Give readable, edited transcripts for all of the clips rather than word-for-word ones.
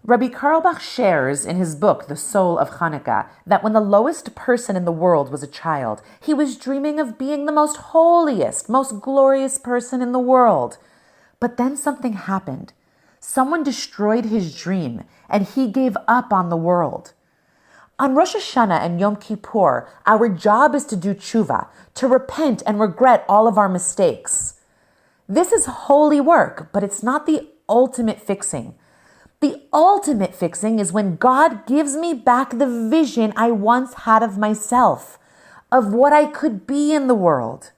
Rabbi Carlebach shares in his book, The Soul of Chanukah, that when the lowest person in the world was a child, he was dreaming of being the most holiest, most glorious person in the world. But then something happened. Someone destroyed his dream, and he gave up on the world. On Rosh Hashanah and Yom Kippur, our job is to do tshuva, to repent and regret all of our mistakes. This is holy work, but it's not the ultimate fixing. The ultimate fixing is when God gives me back the vision I once had of myself, of what I could be in the world.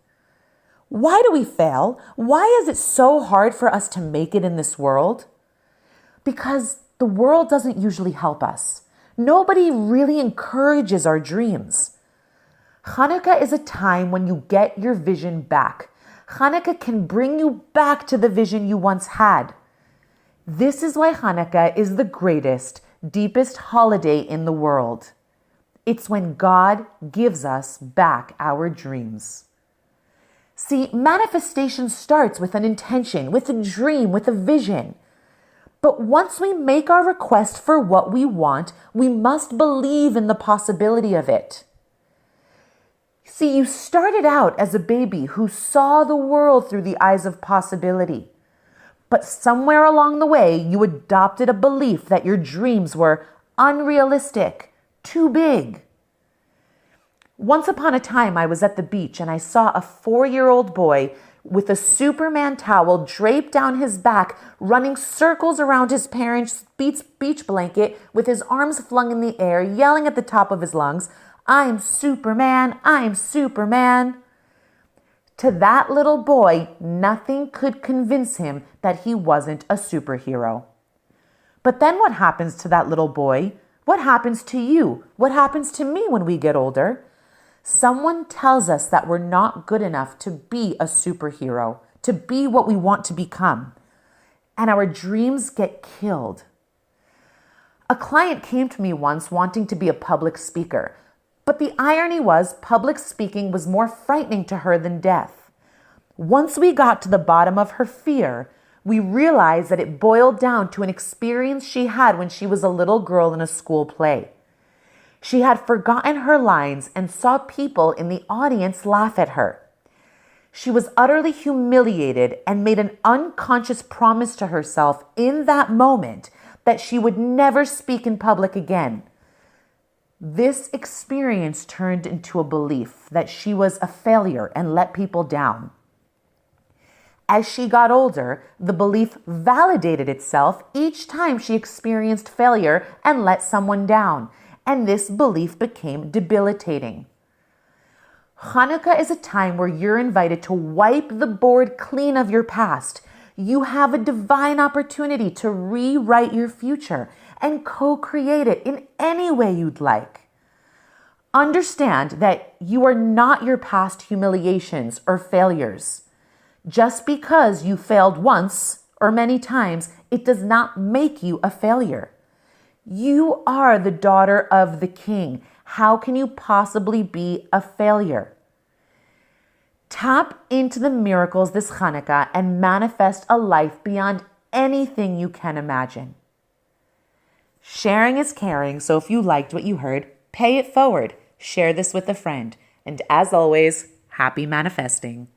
Why do we fail? Why is it so hard for us to make it in this world? Because the world doesn't usually help us. Nobody really encourages our dreams. Chanukah is a time when you get your vision back. Chanukah can bring you back to the vision you once had. This is why Chanukah is the greatest, deepest holiday in the world. It's when God gives us back our dreams. See, manifestation starts with an intention, with a dream, with a vision. But once we make our request for what we want, we must believe in the possibility of it. See, you started out as a baby who saw the world through the eyes of possibility. But somewhere along the way, you adopted a belief that your dreams were unrealistic, too big. Once upon a time, I was at the beach and I saw a 4-year-old boy with a Superman towel draped down his back, running circles around his parents' beach blanket with his arms flung in the air, yelling at the top of his lungs, "I'm Superman, I'm Superman." To that little boy, nothing could convince him that he wasn't a superhero. But then what happens to that little boy? What happens to you? What happens to me when we get older? Someone tells us that we're not good enough to be a superhero, to be what we want to become. And our dreams get killed. A client came to me once wanting to be a public speaker. But the irony was, public speaking was more frightening to her than death. Once we got to the bottom of her fear, we realized that it boiled down to an experience she had when she was a little girl in a school play. She had forgotten her lines and saw people in the audience laugh at her. She was utterly humiliated and made an unconscious promise to herself in that moment that she would never speak in public again. This experience turned into a belief that she was a failure and let people down. As she got older, the belief validated itself each time she experienced failure and let someone down, and this belief became debilitating. Chanukah is a time where you're invited to wipe the board clean of your past. You have a divine opportunity to rewrite your future and co-create it in any way you'd like. Understand that you are not your past humiliations or failures. Just because you failed once or many times, it does not make you a failure. You are the daughter of the King. How can you possibly be a failure? Tap into the miracles this Chanukah and manifest a life beyond anything you can imagine. Sharing is caring, so if you liked what you heard, pay it forward. Share this with a friend. And as always, happy manifesting.